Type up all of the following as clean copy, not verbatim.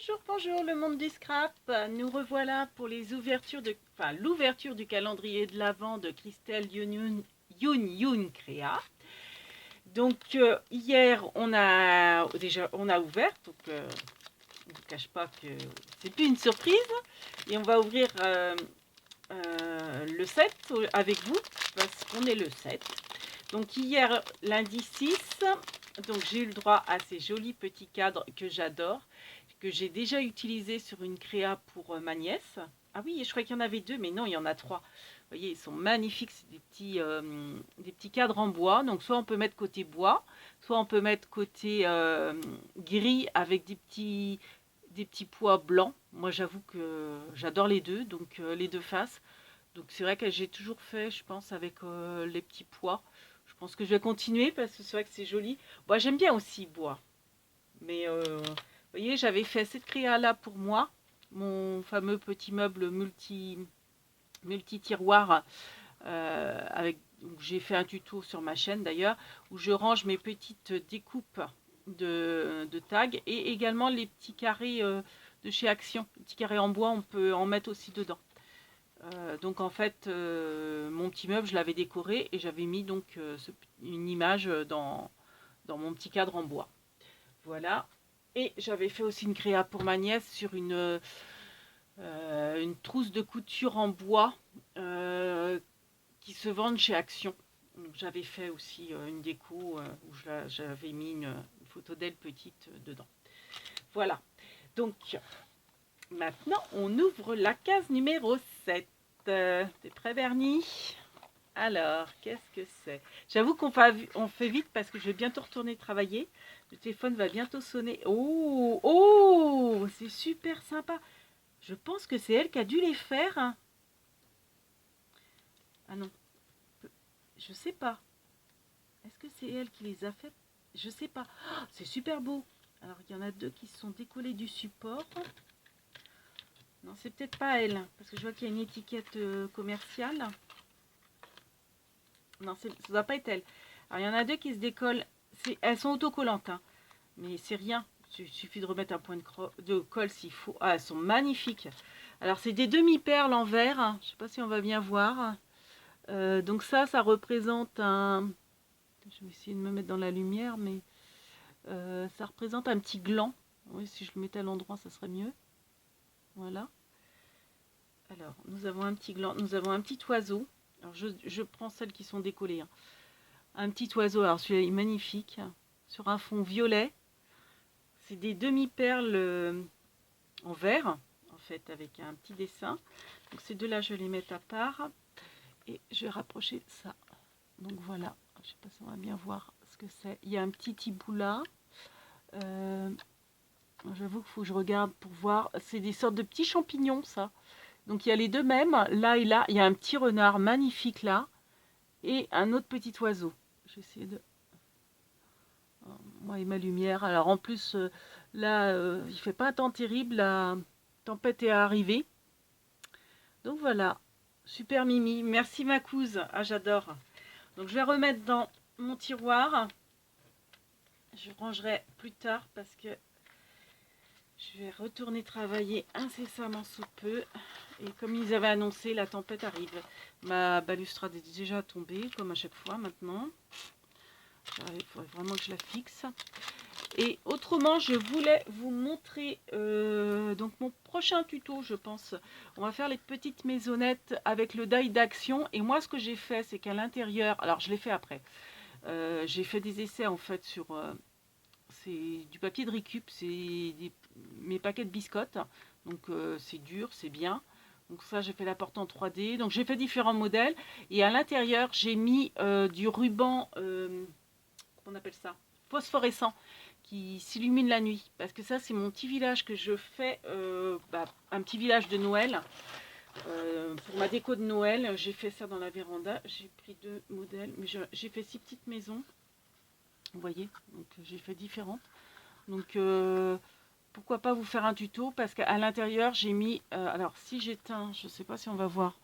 Bonjour, bonjour le monde du scrap. Nous revoilà pour les ouvertures l'ouverture du calendrier de l'Avent de Christelle Yun Créa. Donc hier on a ouvert, donc je ne vous cache pas que c'est plus une surprise. Et on va ouvrir le 7 avec vous parce qu'on est le 7. Donc hier lundi 6, donc j'ai eu le droit à ces jolis petits cadres que j'adore, que j'ai déjà utilisé sur une créa pour ma nièce. Ah oui, je croyais qu'il y en avait deux, mais non, il y en a trois. Vous voyez, ils sont magnifiques, c'est des petits cadres en bois. Donc soit on peut mettre côté bois, soit on peut mettre côté gris avec des petits pois blancs. Moi j'avoue que j'adore les deux, donc les deux faces. Donc c'est vrai que j'ai toujours fait, je pense, avec les petits pois. Je pense que je vais continuer parce que c'est vrai que c'est joli. Moi j'aime bien aussi bois. Mais vous voyez, j'avais fait cette créa là pour moi, mon fameux petit meuble multi-tiroir avec j'ai fait un tuto sur ma chaîne d'ailleurs où je range mes petites découpes de tags et également les petits carrés de chez Action. Les petits carrés en bois, on peut en mettre aussi dedans. Donc en fait, mon petit meuble, je l'avais décoré et j'avais mis donc une image dans mon petit cadre en bois. Voilà. Et j'avais fait aussi une créa pour ma nièce sur une trousse de couture en bois qui se vendent chez Action. J'avais fait aussi une déco où j'avais mis une photo d'elle petite dedans. Voilà. Donc maintenant, on ouvre la case numéro 7. T'es prêt, Bernie? Alors, qu'est-ce que c'est? J'avoue qu'on fait vite parce que je vais bientôt retourner travailler. Le téléphone va bientôt sonner. Oh, oh, c'est super sympa. Je pense que c'est elle qui a dû les faire. Ah non, je sais pas. Est-ce que c'est elle qui les a fait? Je sais pas. Oh, c'est super beau. Alors, il y en a deux qui sont décollés du support. Non, c'est peut-être pas elle, parce que je vois qu'il y a une étiquette commerciale. Non, ça ne doit pas être elle. Alors, il y en a deux qui se décollent. Elles sont autocollantes, hein, mais c'est rien. Il suffit de remettre un point de colle s'il faut. Ah, elles sont magnifiques. Alors, c'est des demi-perles en verre. Je ne sais pas si on va bien voir. Donc ça représente un... Je vais essayer de me mettre dans la lumière, mais ça représente un petit gland. Oui, si je le mettais à l'endroit, ça serait mieux. Voilà. Alors, nous avons un petit gland. Nous avons un petit oiseau. Alors, je prends celles qui sont décollées, hein. Un petit oiseau. Alors, celui-là est magnifique. Sur un fond violet. C'est des demi-perles en verre, en fait, avec un petit dessin. Donc, ces deux-là, je vais les mettre à part. Et je vais rapprocher ça. Donc, voilà. Je ne sais pas si on va bien voir ce que c'est. Il y a un petit hibou là. J'avoue qu'il faut que je regarde pour voir. C'est des sortes de petits champignons, ça. Donc, il y a les deux mêmes, là et là. Il y a un petit renard magnifique là. Et un autre petit oiseau. Je vais essayer de... Moi et ma lumière. Alors, en plus, là, il fait pas un temps terrible. La tempête est arrivée. Donc, voilà. Super Mimi. Merci, ma couse. Ah, j'adore. Donc, je vais remettre dans mon tiroir. Je rangerai plus tard parce que je vais retourner travailler incessamment sous peu. Et comme ils avaient annoncé, la tempête arrive. Ma balustrade est déjà tombée, comme à chaque fois maintenant. Il faudrait vraiment que je la fixe. Et autrement, je voulais vous montrer donc mon prochain tuto, je pense. On va faire les petites maisonnettes avec le die d'Action. Et moi, ce que j'ai fait, c'est qu'à l'intérieur... Alors, je l'ai fait après. J'ai fait des essais, en fait, sur... c'est du papier de récup, c'est mes paquets de biscottes. Donc, c'est dur, c'est bien. Donc ça, j'ai fait la porte en 3D. Donc, j'ai fait différents modèles. Et à l'intérieur, j'ai mis du ruban... comment on appelle ça? Phosphorescent, qui s'illumine la nuit. Parce que ça, c'est mon petit village que je fais, un petit village de Noël. Pour ma déco de Noël, j'ai fait ça dans la véranda. J'ai pris deux modèles, mais j'ai fait 6 petites maisons. Vous voyez, donc j'ai fait différentes. Donc pourquoi pas vous faire un tuto, parce qu'à l'intérieur, j'ai mis... alors, si j'éteins, je ne sais pas si on va voir.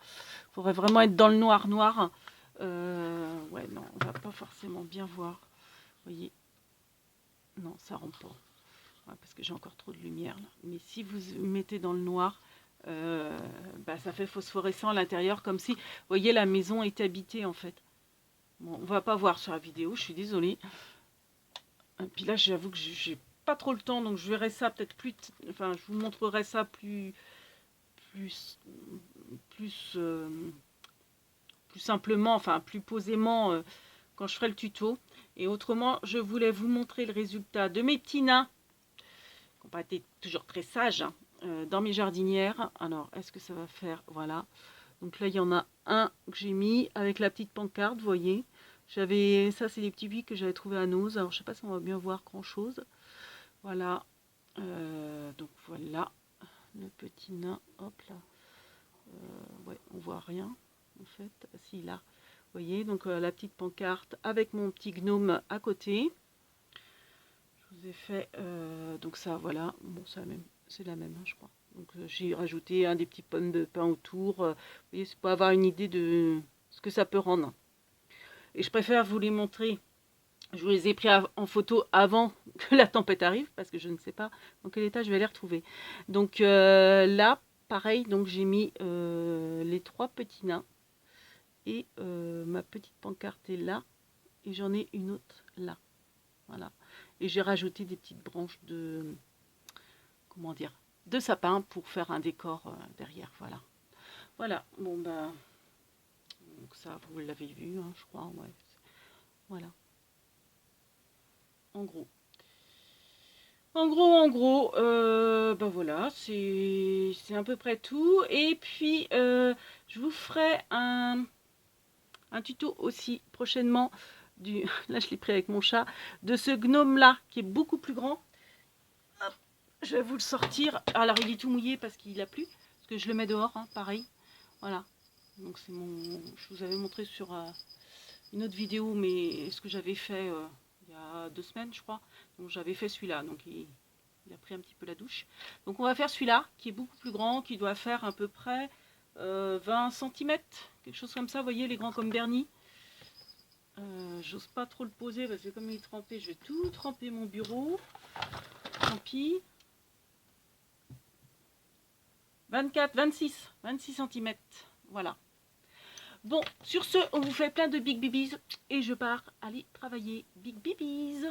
Il faudrait vraiment être dans le noir noir. Ouais, non, on va pas forcément bien voir. Vous voyez, non, ça rentre pas. Ouais, parce que j'ai encore trop de lumière là. Mais si vous mettez dans le noir, ça fait phosphorescent à l'intérieur, comme si, vous voyez, la maison est habitée en fait. Bon, on va pas voir sur la vidéo, je suis désolée. Et puis là, j'avoue que j'ai pas trop le temps, donc je verrai ça peut-être plus, enfin, je vous montrerai ça plus, plus, plus simplement, enfin, plus posément quand je ferai le tuto. Et autrement, je voulais vous montrer le résultat de mes petits nains, qui n'ont pas été toujours très sages, hein, dans mes jardinières. Alors, est-ce que ça va faire? Voilà. Donc là, il y en a un que j'ai mis avec la petite pancarte, vous voyez. Ça, c'est des petits puits que j'avais trouvé à Nose. Alors, je sais pas si on va bien voir grand-chose. Voilà. Donc voilà le petit nain. Hop là. Ouais, on voit rien en fait. Si, là. Vous voyez, donc la petite pancarte avec mon petit gnome à côté. Je vous ai fait donc ça, voilà. Bon, c'est la même, hein, je crois. Donc j'ai rajouté des petits pommes de pain autour. Vous voyez, c'est pour avoir une idée de ce que ça peut rendre. Et je préfère vous les montrer. Je vous les ai pris en photo avant que la tempête arrive, parce que je ne sais pas dans quel état je vais les retrouver. Donc là, pareil, donc j'ai mis les 3 petits nains. Et ma petite pancarte est là. Et j'en ai une autre là. Voilà. Et j'ai rajouté des petites branches de... Comment dire, de sapin pour faire un décor derrière. Voilà. Voilà. Bon, ben... Donc ça, vous l'avez vu, hein, je crois. Ouais. Voilà. En gros. En gros, ben voilà, c'est à peu près tout. Et puis, je vous ferai un tuto aussi prochainement, là je l'ai pris avec mon chat, de ce gnome-là, qui est beaucoup plus grand. Hop, je vais vous le sortir. Alors, il est tout mouillé parce qu'il a plu, parce que je le mets dehors, hein, pareil. Voilà. Donc, c'est je vous avais montré sur une autre vidéo, mais ce que j'avais fait il y a 2 semaines, je crois. Donc, j'avais fait celui-là. Donc, il a pris un petit peu la douche. Donc on va faire celui-là, qui est beaucoup plus grand, qui doit faire à peu près 20 cm, quelque chose comme ça, vous voyez, les grands comme Bernie. J'ose pas trop le poser, parce que comme il est trempé, je vais tout tremper mon bureau. Tant pis. 24, 26 cm, voilà. Bon, sur ce, on vous fait plein de big bibis, et je pars aller travailler. Big bibis.